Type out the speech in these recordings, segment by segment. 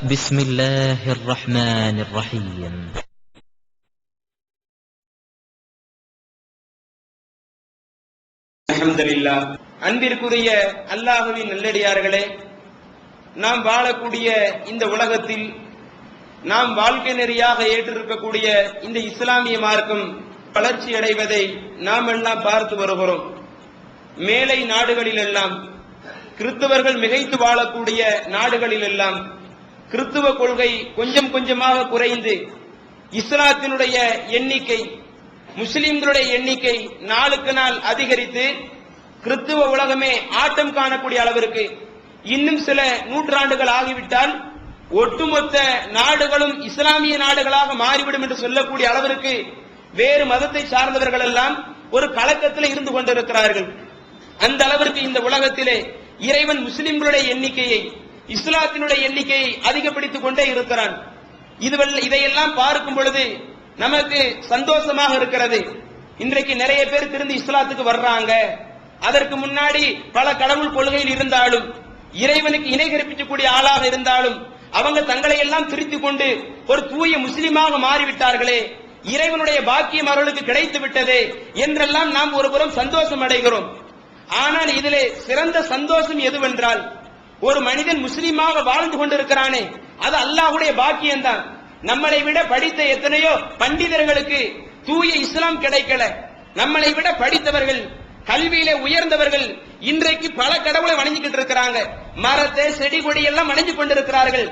بسم الله الرحمن الرحيم. அல்ஹம்துலில்லாஹ். அன்பிற்குரிய அல்லாஹ்வின் நல்லடியார்களே, நாம் வாழக்கூடிய இந்த உலகத்தில் நாம் வாழ்க்கை நெறியாக ஏற்றிருக்கக்கூடிய இந்த இஸ்லாமிய மார்க்கம் வளர்ச்சி அடைவதை நாம் எல்லாம் பார்த்து வருகிறோம். மேலை நாடுகளில் எல்லாம், கிறிஸ்தவர்கள் மிகைத்து வாழக்கூடிய நாடுகளில் எல்லாம் கிறிஸ்துவ கொள்கை கொஞ்சம் கொஞ்சமாக குறைந்து இஸ்லாத்தினுடைய எண்ணிக்கை, முஸ்லிம்களுடைய எண்ணிக்கை நாளுக்கு நாள் அதிகரித்து கிறிஸ்துவ உலகமே ஆட்டம் காணக்கூடிய அளவிற்கு இன்னும் சில நூற்றாண்டுகள் ஆகிவிட்டால் ஒட்டுமொத்த நாடுகளும் இஸ்லாமிய நாடுகளாக மாறிவிடும் என்று சொல்லக்கூடிய அளவிற்கு வேறு மதத்தை சார்ந்தவர்கள் எல்லாம் ஒரு கலக்கத்தில் இருந்து கொண்டிருக்கிறார்கள். அந்த அளவிற்கு இந்த உலகத்திலே இறைவன் முஸ்லிம்களுடைய எண்ணிக்கையை, இஸ்லாத்தினுடைய எண்ணிக்கையை அதிகப்படுத்திக் கொண்டே இருக்கிறான். இதையெல்லாம் பார்க்கும் பொழுது நமக்கு சந்தோஷமாக இருக்கிறது. இன்றைக்கு நிறைய பேர் திரும்பி இஸ்லாத்துக்கு வர்றாங்க. அதற்கு முன்னாடி பல கடவுள் கொள்கையில் இருந்தாலும், இறைவனுக்கு இணை கற்பிக்கக்கூடிய ஆளாக இருந்தாலும், அவங்க தங்களை எல்லாம் திருத்திக் கொண்டு ஒரு தூய முஸ்லிமாக மாறிவிட்டார்களே, இறைவனுடைய பாக்கியம் அவர்களுக்கு கிடைத்து விட்டது என்றெல்லாம் நாம் ஒருபுறம் சந்தோஷம் அடைகிறோம். ஆனால் இதிலே சிறந்த சந்தோஷம் எதுவென்றால், ஒரு மனிதன் முஸ்லிமாக வாழ்ந்து கொண்டிருக்கிறானே, அது அல்லாஹ்வுடைய பாக்கியம்தான். நம்மளை விட படித்த எத்தனையோ பண்டிதர்களுக்கு தூய இஸ்லாம் கிடைக்கல. நம்மளை விட படித்தவர்கள், கல்வியிலே உயர்ந்தவர்கள் இன்றைக்கு பல கடவுளை வணங்கிக்கிட்டு இருக்கிறாங்க. மரத்தை, செடி கொடி எல்லாம் வணங்கி கொண்டிருக்கிறார்கள்.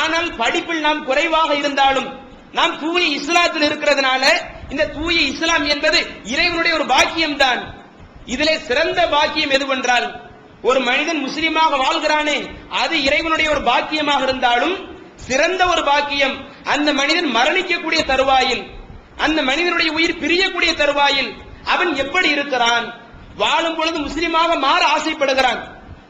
ஆனால் படிப்பில் நாம் குறைவாக இருந்தாலும் நாம் தூய இஸ்லாத்தில் இருக்கிறதுனால இந்த தூய இஸ்லாம் என்பது இறைவனுடைய ஒரு பாக்கியம் தான். இதிலே சிறந்த பாக்கியம் எதுவென்றால், ஒரு மனிதன் முஸ்லிமாக வாழ்கிறானே, அது இறைவனுடைய ஒரு பாக்கியமாக இருந்தாலும் சிறந்த ஒரு பாக்கியம் அந்த மனிதன் மரணிக்கக்கூடிய தருவாயில், அந்த மனிதனுடைய உயிர் பிரியக்கூடிய தருவாயில் அவன் எப்படி இருக்கிறான்? வாழும் பொழுது முஸ்லிமாக மாற ஆசைப்படுகிறான்,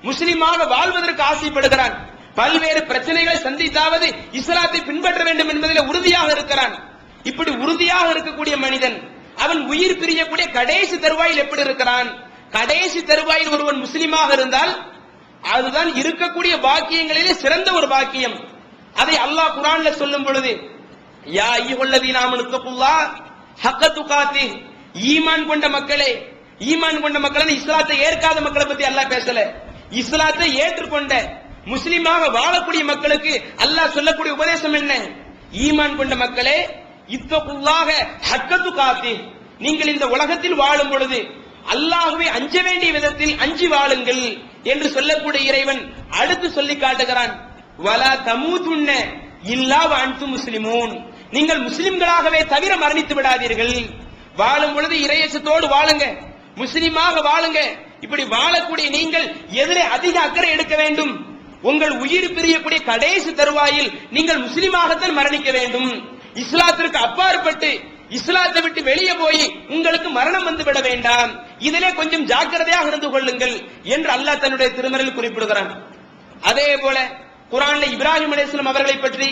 முஸ்லிமாக வாழ்வதற்கு ஆசைப்படுகிறான், பல்வேறு பிரச்சனைகளை சந்தித்தாவது இஸ்லாத்தை பின்பற்ற வேண்டும் என்பதில் உறுதியாக இருக்கிறான். இப்படி உறுதியாக இருக்கக்கூடிய மனிதன் அவன் உயிர் பிரியக்கூடிய கடைசி தருவாயில் எப்படி இருக்கிறான்? கடைசி தருவாயில் ஒருவன் முஸ்லிமாக இருந்தால் அதுதான் இருக்கக்கூடிய பாக்கியங்களிலே சிறந்த ஒரு பாக்கியம். அதை அல்லாஹ் குர்ஆன்ல சொல்லும் பொழுது, யா அய்யுஹல்லதீன ஆமனு தக்குல்லாஹ் ஹக்க துகாத்திஹ், ஈமான் கொண்ட மக்களே, ஈமான் கொண்ட மக்கள் இஸ்லாத்தை ஏற்காத மக்களை பத்தி அல்லாஹ் பேசல. இஸ்லாத்தை ஏற்றுக்கொண்ட முஸ்லிமாக வாழக்கூடிய மக்களுக்கு அல்லாஹ் சொல்லக்கூடிய உபதேசம் என்ன? ஈமான் கொண்ட மக்களே, இத்தகுல்லாஹ ஹக்க துகாத்திஹ், நீங்கள் இந்த உலகத்தில் வாழும் பொழுது அல்லாஹ்வை அஞ்ச வேண்டிய விதத்தில் அஞ்சி வாழுங்கள் என்று சொல்லக்கூடிய இறைவன் அடுத்து சொல்லி காட்டுகிறான், வலா தமூதுன்ன இல்லா வ அன்தும் முஸ்லிமூன், நீங்கள் முஸ்லிம்களாகவே தவிர மரணித்து விடாதீர்கள். வாழும் பொழுது இறையச்சத்தோடு வாழுங்க, முஸ்லிமாக வாழுங்க. இப்படி வாழக்கூடிய நீங்கள் எதிரே அதிக அக்கறை எடுக்க வேண்டும். உங்கள் உயிர் பிரியக்கூடிய கடைசி தருவாயில் நீங்கள் முஸ்லிமாகத்தான் மரணிக்க வேண்டும். இஸ்லாத்திற்கு அப்பாற்பட்டு இஸ்லாத்தை விட்டு வெளியே போய் உங்களுக்கு மரணம் வந்து விட வேண்டாம். இதிலே கொஞ்சம் ஜாக்கிரதையாக இருந்து கொள்ளுங்கள் என்று அல்லாஹ் தன்னுடைய திருமறையில் குறிப்பிடுகிறான். அதே போல குர்ஆன்ல இப்ராஹிம் அலைஹிஸ்ஸலாம் அவர்களை பற்றி,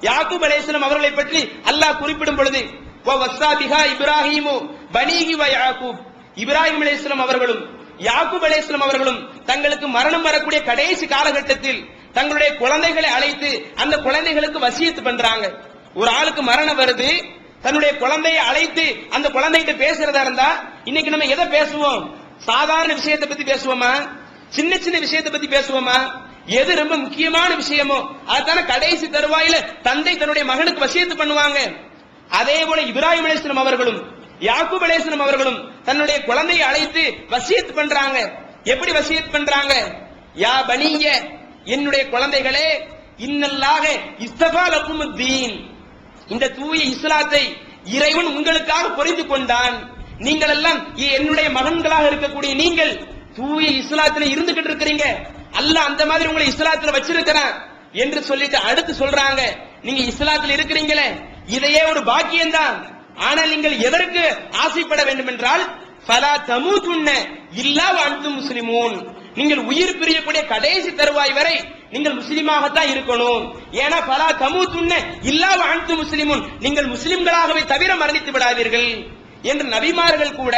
யாக்கூப் அலைஹிஸ்ஸலாம் அவர்களை பற்றி அல்லாஹ் குறிப்பிடும் பொழுது, வஸாபிஹா இப்ராஹீமு பனீஹி வ யாக்கூப், இப்ராஹிம் அலைஹிஸ்ஸலாம் அவர்களும் யாக்கூப் அலைஹிஸ்ஸலாம் அவர்களும் தங்களுக்கு மரணம் வரக்கூடிய கடைசி காலகட்டத்தில் தங்களுடைய குழந்தைகளை அழைத்து அந்த குழந்தைகளுக்கு வசியத்து பண்றாங்க. ஒரு ஆளுக்கு மரணம் வருது, தன்னுடைய குழந்தையை அழைத்து அந்த குழந்தைகிட்ட பேசுறதா இருந்தா இன்னைக்கு நம்ம எதை பேசுவோம்? சாதாரண விஷயத்தை பத்தி பேசுவோமா? சின்ன சின்ன விஷயத்தை பத்தி பேசுவோமா? எது ரொம்ப முக்கியமான விஷயமோ அதுதான கடைசி தருவாயில தந்தை தன்னுடைய மகனுக்கு வசியத்து பண்ணுவாங்க. அதே போல இப்ராஹிம் அலைஹிஸ்ஸலாம் அவர்களும் யாக்கூப் அலைஹிஸ்ஸலாம் அவர்களும் தன்னுடைய குழந்தையை அழைத்து வசியத்து பண்றாங்க. எப்படி வசியத்து பண்றாங்க? யா பனிய, என்னுடைய குழந்தைகளே, இன்னல்லாஹ இஸ்தஃபா லகுமுத்தீன், இந்த தூய இஸ்லாத்தை இறைவன் உங்களுக்காக புரிந்து கொண்டான். நீங்கள் எல்லாம் என்னுடைய மகன்களாக இருக்கக்கூடிய நீங்கள் தூய இஸ்லாத்துல இருந்துகிட்டு இருக்கிறீங்க, அல்லாஹ் அந்த மாதிரி உங்களை இஸ்லாத்துல வச்சிருக்கிறான் என்று சொல்லிட்டு அடுத்து சொல்றாங்க, நீங்க இஸ்லாத்துல இருக்கிறீங்களே இதையே ஒரு பாக்கியம் தான். ஆனால் நீங்கள் எதற்கு ஆசைப்பட வேண்டும் என்றால், ஃபலா தமூதுன்ன இல்லா வ அன்தும் முஸ்லிமூன், நீங்கள் உயிர் பிரியக்கூடிய கடைசி தருவாய் வரை நீங்கள் முஸ்லிமாகத்தான் இருக்கணும். ஏன்னா ஃபலா தமூதுன்ன இல்லா வ அன்தும் முஸ்லிமூன், நீங்கள் முஸ்லிம்களாகவே தவிர மரணித்து விடாதீர்கள் என்று நபிமார்கள் கூட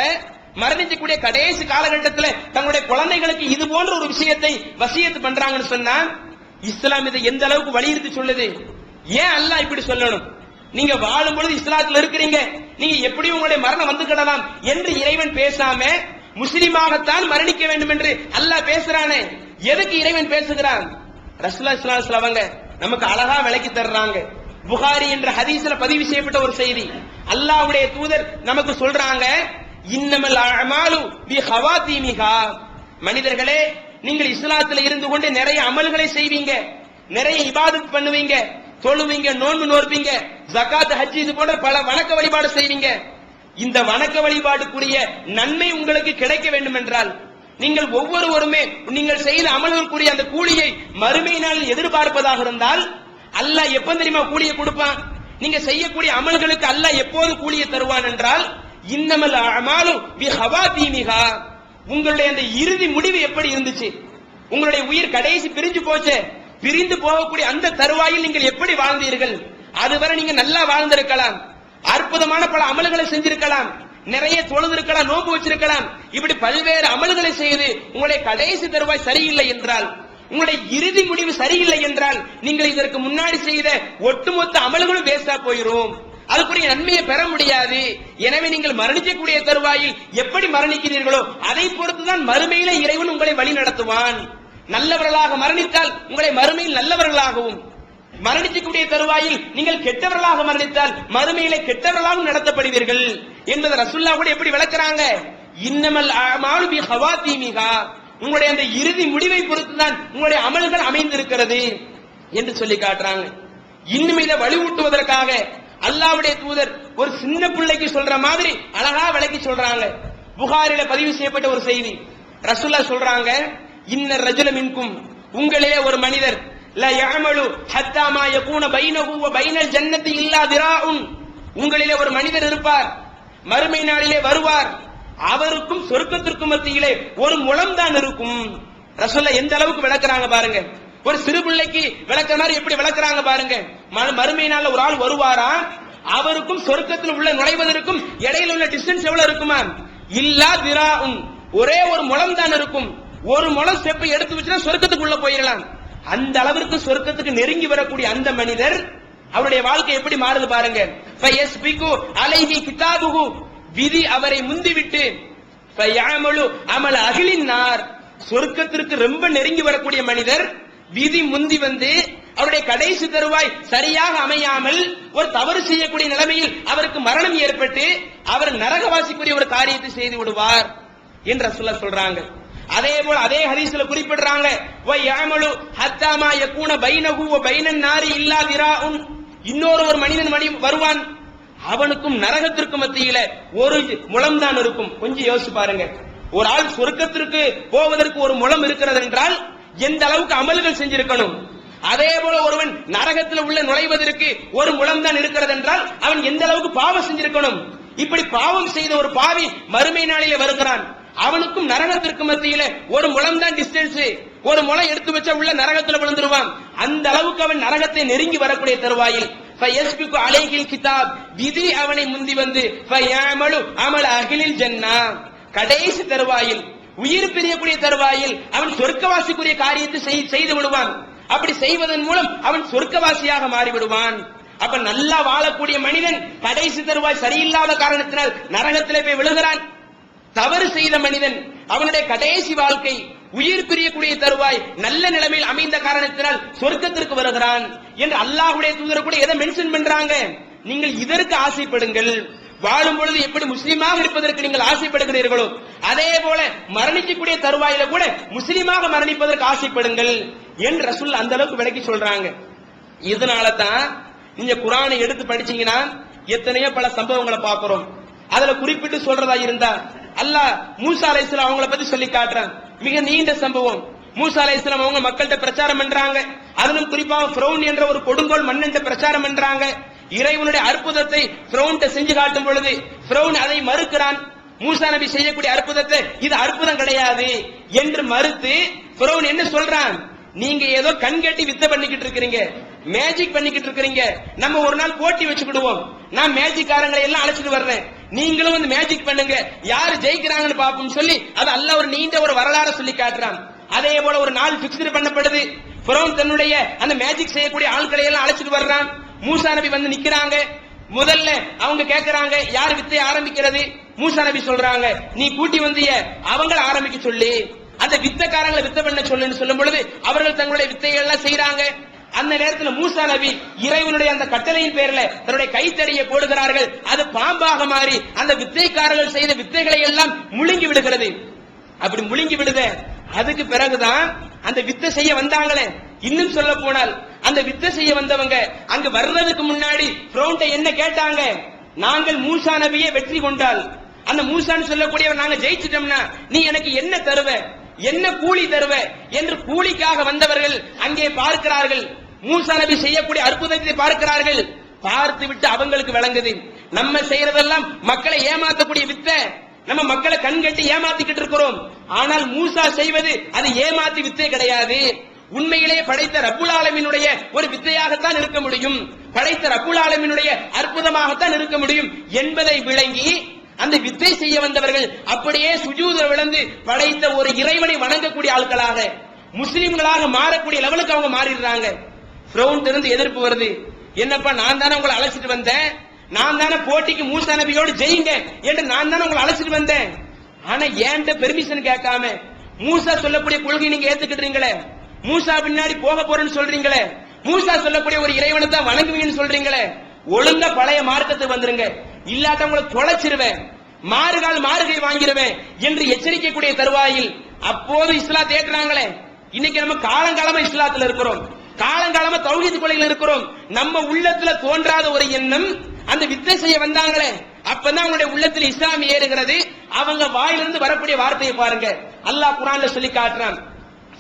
மரணிக்கக்கூடிய கடைசி காலகட்டத்தில் தங்களுடைய குழந்தைகளுக்கு இது போன்ற ஒரு விஷயத்தை வசியத்து பண்றாங்கன்னு சொன்னா, இஸ்லாம் இதை எந்த அளவுக்கு வலியுறுத்தி சொல்லுது? ஏன் அல்லாஹ் இப்படி சொல்லணும்? நீங்க வாழும் பொழுது இஸ்லாத்துல இருக்கிறீங்க, நீங்க எப்படி உங்களுடைய மரணம் வந்து கிடலாம் என்று இறைவன் பேசாம முஸ்லிமாகத்தான் மரணிக்க வேண்டும் என்று அல்லாஹ் பேசுறானே, எதுக்கு இறைவன் பேசுகிறான்? ரசூலுல்லாஹி ஸல்லல்லாஹு அலைஹி வஸல்லம் அவங்க நமக்கு அழகா விளக்கி தர்றாங்க. புகாரி என்ற ஹதீஸ்ல பதிவு செய்யப்பட்ட ஒரு செய்தி. அல்லாஹ்வுடைய தூதர் நமக்கு சொல்றாங்க, இன்னமல் அமாலு பி ஹவாதீமிஹா. மனிதர்களே, நீங்கள் இஸ்லாத்துல இருந்து கொண்டு நிறைய அமல்களை செய்வீங்க, நிறைய இபாதத் பண்ணுவீங்க, தொழுவீங்க, நோன்பு நோற்பீங்க, ஜகாத், ஹஜ் இது போன்ற பல வணக்க வழிபாடு செய்வீங்க. இந்த வணக்க வழிபாடுக்குரிய நன்மை உங்களுக்கு கிடைக்க வேண்டும் என்றால் நீங்கள் ஒவ்வொருவருமே நீங்கள் செய்த அமல்களுக்குரிய அந்த கூலியை மறுமை நாளில் எதிர்பார்ப்பதாக இருந்தால் அல்லாஹ் எப்ப தெரியுமா கூலியை கொடுப்பான்? நீங்க செய்யக்கூடிய அமல்களுக்கு அல்லாஹ் எப்போது கூலியை தருவான் என்றால், இன்னமல் அமாலு பி ஹவாதீமிஹா. உங்களுடைய அந்த இறுதி முடிவு எப்படி இருந்துச்சு? உங்களுடைய உயிர் கடைசி பிரிஞ்சு போச்சு, பிரிந்து போகக்கூடிய அந்த தருவாயில் நீங்கள் எப்படி வாழ்ந்தீர்கள்? அதுவரை நீங்க நல்லா வாழ்ந்திருக்கலாம், அற்புதமான பல அமல்களை செஞ்சிருக்கலாம், நிறைய தொழுதிருக்கலாம், நோன்பு வச்சிருக்கலாம், இப்படி பல்வேறு அமல்களை செய்து உங்களுடைய கடைசி தருவாய் சரியில்லை என்றால், உங்களுடைய இறுதி முடிவு சரியில்லை என்றால், நீங்கள் இதற்கு முன்னாடி செய்த ஒட்டுமொத்த அமல்களும் வேஸ்டா போயிரும், அதுக்குரிய நன்மையை பெற முடியாது. எனவே நீங்கள் மரணிக்கக்கூடிய தருவாயில் எப்படி மரணிக்கிறீர்களோ அதை பொறுத்துதான் மறுமையில இறைவன் உங்களை வழி நடத்துவான். நல்லவர்களாக மரணித்தால் உங்களை மறுமையில் நல்லவர்களாகவும், மரணிக்கக்கூடிய தருவாயில் நீங்கள் கெட்டவர்களாக மரணித்தால் மறுமையிலே கெட்டவர்களாகவும் நடத்தப்படுவீர்கள் என்பதை ரசூலுல்லாஹ் கூட எப்படி விளக்குறாங்க? இன்னமல் அமாலு பி ஹவாதீமிஹா. உங்களுடைய அந்த இறுதி முடிவை பொறுத்துதான் உங்களுடைய அமல்கள் அமைந்திருக்கிறது என்று சொல்லி காட்டுறாங்க. இன்னும் இதை வலியூட்டுவதற்காக அல்லாஹ்வுடைய தூதர் ஒரு சின்ன பிள்ளைக்கு சொல்ற மாதிரி அழகா விளக்கி சொல்றாங்க. புகாரில பதிவு செய்யப்பட்ட ஒரு செய்தி. ரசூலுல்லாஹ் சொல்றாங்க, இன்ன ரஜுல மின்கும், உங்களிலே ஒரு மனிதர், லா யஅமலு ஹத்தா மா யகூன பைனஹு வ பைனல் ஜன்னதி இல்லா திராஉன். உங்களிலே ஒரு மனிதர் இருப்பார், மறுமை நாளிலே வருவார், அவருக்கும் சொர்க்கத்திற்கும் மத்தியிலே ஒரு முழம் தான் இருக்கும். ரசூலுல்லாஹ் எந்த அளவுக்கு விளக்குறாங்க பாருங்க. ஒரு சிறு பிள்ளைக்கு விளக்குற மாதிரி எப்படி விளக்குறாங்க பாருங்க. மறுமை நாள்ல ஒரு ஆள் வருவாரா, அவருக்கும் சொர்க்கத்தில் உள்ள நுழைவதற்கும் இடையில உள்ள டிஸ்டன்ஸ் எவ்வளவு இருக்குமா? இல்லா திராஉன், ஒரே ஒரு முழம் தான் இருக்கும். ஒரு முழம் ஸ்டெப்பை எடுத்து வச்சுனா சொர்க்கத்துக்குள்ள போயிடலாம். அந்த அளவிற்கு சொர்க்கத்துக்கு நெருங்கி வரக்கூடிய அந்த மனிதர் அவருடைய வாழ்க்கை எப்படி மாறுது பாருங்க. ஃபயஸ்பிகு அலைஹி கிதாபுஹு, விதி அவரை முந்திவிட்டு, ஃபயஅமலு அமல அஹ்லின் நார், சொர்க்கத்திற்கு ரொம்ப நெருங்கி வரக்கூடிய மனிதர் விதி முந்தி வந்து அவருடைய கடைசி தருவாய் சரியாக அமையாமல் ஒரு தவறு செய்யக்கூடிய நிலைமையில் அவருக்கு மரணம் ஏற்பட்டு அவர் நரகவாசிக்குரிய ஒரு காரியத்தை செய்து விடுவார் என்று ரசூலுல்லாஹ் சொல்றாங்க. அதே போல அதே ஹதீஸ்ல குறிப்பிடுறாங்க, வயஅமலு ஹத்தா மா யகூன பைனஹு வ பைனன் நாரி இல்லா திராஉன். இன்னொரு மனிதன் வருவான், அவனுக்கும் நரகத்திற்கும் மத்தியில ஒரு முழம் தான் இருக்கும். கொஞ்சம் யோசிச்சு பாருங்க, ஒரு ஆள் சொர்க்கத்திற்கு போவதற்கு ஒரு முழம் இருக்கிறது என்றால் எந்த அளவுக்கு அமல்கள் செஞ்சிருக்கணும். அதே போல ஒருவன் நரகத்தில் உள்ள நுழைவதற்கு ஒரு முழம் தான் இருக்கிறது என்றால் அவன் எந்த அளவுக்கு பாவம் செஞ்சிருக்கணும். இப்படி பாவம் செய்த ஒரு பாவி மறுமை நாளிலே வருகிறான், அவனுக்கும் நரகத்திற்கு மத்தியில ஒரு முழம் தான் டிஸ்டன்ஸ், ஒரு முளை எடுத்து வச்சா உள்ள நரகத்துல விழுந்துருவான். அந்த அளவுக்கு அவன் நரகத்தை நெருங்கி வரக்கூடிய தருவாயில் ஃபயஸ்பிகு அலைஹில் கிதாப், விதி அவனை முந்தி வந்து ஃபயஅமலு அமல அஹ்லில் ஜன்னah, கடைசி தருவாயில் உயிர் பிரியக்கூடிய தருவாயில் அவன் சொர்க்கவாசிக்குரிய காரியத்தை செய்து விடுவான். அப்படி செய்வதன் மூலம் அவன் சொர்க்கவாசியாக மாறிவிடுவான். அப்ப நல்லா வாழக்கூடிய மனிதன் கடைசி தருவாய் சரியில்லாத காரணத்தினால் நரகத்திலே போய் விழுகிறான். தவறு செய்த மனிதன் அவனுடைய கடைசி வாழ்க்கை உயிர் பிரியக்கூடிய தருவாய் நல்ல நிலைமையில் அமைந்த காரணத்தினால் சொர்க்கத்திற்கு வருகிறான் என்று அல்லாஹ்வுடைய தூதர் கூட எதை மென்ஷன் பண்றாங்க? நீங்கள் இதற்கு ஆசைப்படுங்கள். வாழும் பொழுது எப்படி முஸ்லீமாக இருப்பதற்கு நீங்கள் ஆசைப்படுகிறீர்களோ அதே போல மரணிக்கக்கூடிய தருவாயில கூட முஸ்லீமாக மரணிப்பதற்கு ஆசைப்படுங்கள் என்று ரசூல் அந்த அளவுக்கு விளக்கி சொல்றாங்க. இதனால தான் நீங்க குர்ஆனை எடுத்து படிச்சீங்கன்னா எத்தனையோ பல சம்பவங்களை பார்க்கிறோம். அதுல குறிப்பிட்டு சொல்றதா இருந்தா அல்லாஹ் மூசா அலைஹிஸ்ஸலாம் அவங்கள பத்தி சொல்லி காட்டுறான். மிக நீண்ட சம்பவம். மூசா அலைஹிஸ்ஸலாம் அவங்க மக்கள்கிட்ட பிரச்சாரம் பண்றாங்க. அதிலும் குறிப்பாக ஃபிரௌன் என்ற ஒரு கொடுங்கோல் மன்னன்ட்ட பிரச்சாரம் பண்றாங்க. இறைவனுடைய அற்புதத்தை ஃபிரௌன் செஞ்சு காட்டும் பொழுது ஃபிரௌன் அதை மறுக்கிறான். மூசா நபி செய்யக்கூடிய அற்புதத்தை இது அற்புதம் கிடையாது என்று மறுத்து ஃபிரௌன் என்ன சொல்றான்? நீங்க ஏதோ கண் கட்டி வித்தை பண்ணிக்கிட்டு இருக்கிறீங்க, மேஜிக் பண்ணிக்கிட்டு இருக்கிறீங்க, நம்ம ஒரு நாள் போட்டி வச்சுக்கிடுவோம், நான் மேஜிக்காரங்களை எல்லாம் அழைச்சிட்டு வர்றேன், நீங்களும் வந்து மேஜிக் பண்ணுங்க, யாரு ஜெயிக்கிறாங்கன்னு பாப்போம் சொல்லி அது அல்லாஹ் ஒரு நீண்ட ஒரு வரலாறு சொல்லி காட்டுறான். அதே போல ஒரு நாள் பிக்ஸ் பண்ணப்படுது. ஃபிரௌன் தன்னுடைய அந்த மேஜிக் செய்யக்கூடிய ஆட்களை எல்லாம் அழைச்சிட்டு வர்றான். மூசா நபி வந்து நிக்கிறாங்க. முதல்ல அவங்க கேக்குறாங்க, யார் வித்தை ஆரம்பிக்கிறது? மூசா நபி சொல்றாங்க, நீ கூட்டி வந்திய அவங்கள ஆரம்பிக்க சொல்லி, அந்த வித்தக்காரங்களை வித்த பண்ண சொல்லுன்னு சொல்லும் பொழுது அவர்கள் தங்களுடைய வித்தைகள் எல்லாம் செய்யறாங்க. அந்த நேரத்தில் மூசா நபி இறைவனுடைய அந்த கட்டளையின் பேர்ல தன்னுடைய கைத்தடியை போடுகிறார்கள். அது பாம்பாக மாறி அந்த வித்தைக்காரர்கள் செய்த வித்தைகளை எல்லாம் முழுங்கி விடுகிறது. அப்படி முழுங்கி விடுத அதுக்கு பிறகுதான் அந்த வித்தை செய்ய வந்தாங்களே. இன்னும் சொல்ல போனால் அந்த வித்தை செய்ய வந்தவங்க அங்க வர்றதுக்கு முன்னாடி ஃபிரௌன்ட்ட என்ன கேட்டாங்க? நாங்கள் மூசா நபியை வெற்றி கொண்டால், அந்த மூசான்னு சொல்லக்கூடியவர் நாங்க ஜெயிச்சிட்டோம்னா நீ எனக்கு என்ன தருவ, என்ன கூலி தருவ என்று கூலிக்காக வந்தவர்கள் அங்கே பார்க்கிறார்கள். மூசா நபி செய்யக்கூடிய அற்புதத்தை பார்க்கிறார்கள். பார்த்து விட்டு அவங்களுக்கு விளங்குது, நம்ம செய்யறதெல்லாம் மக்களை ஏமாத்தக்கூடிய வித்தை, நம்ம மக்களை கண்கட்டி ஏமாத்திக்கிட்டு இருக்கிறோம். ஆனால் மூசா செய்வது அது ஏமாத்தி வித்தை கிடையாது. உண்மையிலே படைத்த ரப்புல் ஆலமீனுடைய ஒரு வித்தையாகத்தான் இருக்க முடியும், படைத்த ரப்புல் ஆலமீனுடைய அற்புதமாகத்தான் இருக்க முடியும் என்பதை விளங்கி அந்த வித்தை செய்ய வந்தவர்கள் அப்படியே சுஜூத விழுந்து படைத்த ஒரு இறைவனை வணங்கக்கூடிய ஆட்களாக, முஸ்லிம்களாக மாறக்கூடிய லெவலுக்கு அவங்க மாறிடுறாங்க. ஃபிரௌன் இருந்து எதிர்ப்பு வருது. என்னப்பா, நான் தானே உங்களை அழைச்சிட்டு வந்தேன், நான் தானே போட்டிக்கு மூசா நபியோடு ஜெயிங்க என்று நான் தானே உங்களை அழைச்சிட்டு வந்தேன். ஆனா ஏன்ட்ட பெர்மிஷன் கேட்காம மூசா சொல்லக்கூடிய கொள்கை நீங்க ஏத்துக்கிட்டீங்களே, மூசா பின்னாடி போக போறேன்னு சொல்றீங்களே, மூசா சொல்லக்கூடிய ஒரு இறைவனை தான் வணங்குவீங்கன்னு சொல்றீங்களே, ஒழுங்கா பழைய மார்க்கத்துக்கு வந்துருங்க, இல்லாட்ட உங்களை தொலைச்சிருவேன், மாறுகை வாங்கிடுவேன் என்று எச்சரிக்கக்கூடிய தருவாயில் அப்போது இஸ்லாத்தை ஏற்றாங்களே. இன்னைக்கு நம்ம காலங்காலமா இஸ்லாத்துல இருக்கிறோம், காலங்காலமா தௌஹீத் கொள்கையில் இருக்கிறோம். நம்ம உள்ளத்துல தோன்றாத ஒரு எண்ணம் அந்த வித்தை செய்ய வந்தாங்களே, அப்பதான் அவங்களுடைய உள்ளத்தில் இஸ்லாம் ஏறுகிறது. அவங்க வாயிலிருந்து வரக்கூடிய வார்த்தையை பாருங்க, அல்லாஹ் குர்ஆன்ல சொல்லி காட்டுறான்.